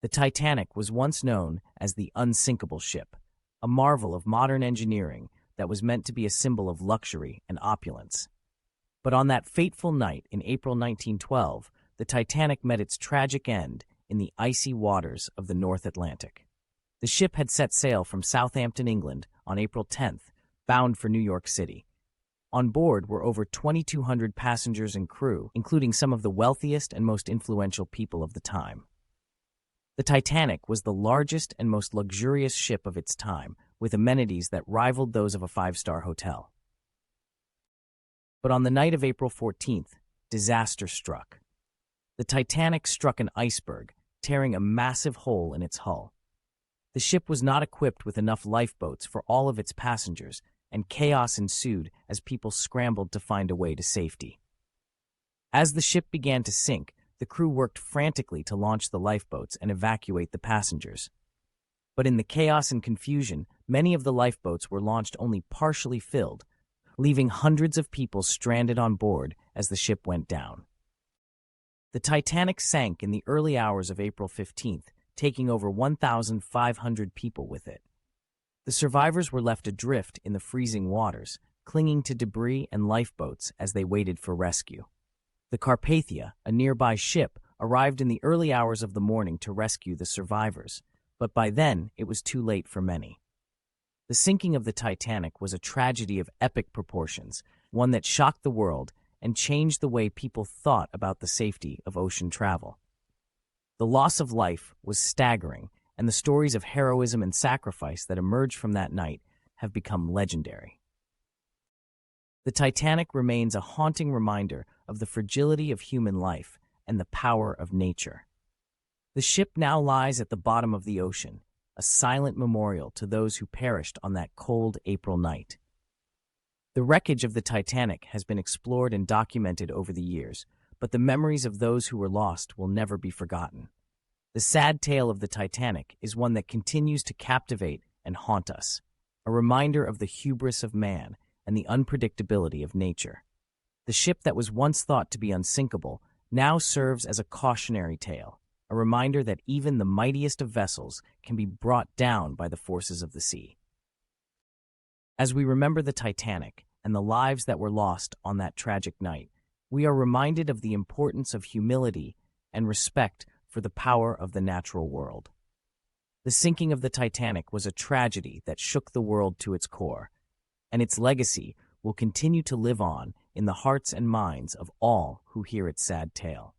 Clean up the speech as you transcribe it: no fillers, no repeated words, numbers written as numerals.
The Titanic was once known as the unsinkable ship, a marvel of modern engineering that was meant to be a symbol of luxury and opulence. But on that fateful night in April 1912, the Titanic met its tragic end in the icy waters of the North Atlantic. The ship had set sail from Southampton, England, on April 10th, bound for New York City. On board were over 2,200 passengers and crew, including some of the wealthiest and most influential people of the time. The Titanic was the largest and most luxurious ship of its time, with amenities that rivaled those of a five-star hotel. But on the night of April 14th, disaster struck. The Titanic struck an iceberg, tearing a massive hole in its hull. The ship was not equipped with enough lifeboats for all of its passengers, and chaos ensued as people scrambled to find a way to safety. As the ship began to sink, the crew worked frantically to launch the lifeboats and evacuate the passengers. But in the chaos and confusion, many of the lifeboats were launched only partially filled, leaving hundreds of people stranded on board as the ship went down. The Titanic sank in the early hours of April 15th, taking over 1,500 people with it. The survivors were left adrift in the freezing waters, clinging to debris and lifeboats as they waited for rescue. The Carpathia, a nearby ship, arrived in the early hours of the morning to rescue the survivors, but by then it was too late for many. The sinking of the Titanic was a tragedy of epic proportions, one that shocked the world and changed the way people thought about the safety of ocean travel. The loss of life was staggering, and the stories of heroism and sacrifice that emerged from that night have become legendary. The Titanic remains a haunting reminder of the fragility of human life and the power of nature. The ship now lies at the bottom of the ocean, a silent memorial to those who perished on that cold April night. The wreckage of the Titanic has been explored and documented over the years, but the memories of those who were lost will never be forgotten. The sad tale of the Titanic is one that continues to captivate and haunt us, a reminder of the hubris of man and the unpredictability of nature. The ship that was once thought to be unsinkable now serves as a cautionary tale, a reminder that even the mightiest of vessels can be brought down by the forces of the sea. As we remember the Titanic and the lives that were lost on that tragic night, we are reminded of the importance of humility and respect for the power of the natural world. The sinking of the Titanic was a tragedy that shook the world to its core, and its legacy will continue to live on in the hearts and minds of all who hear its sad tale.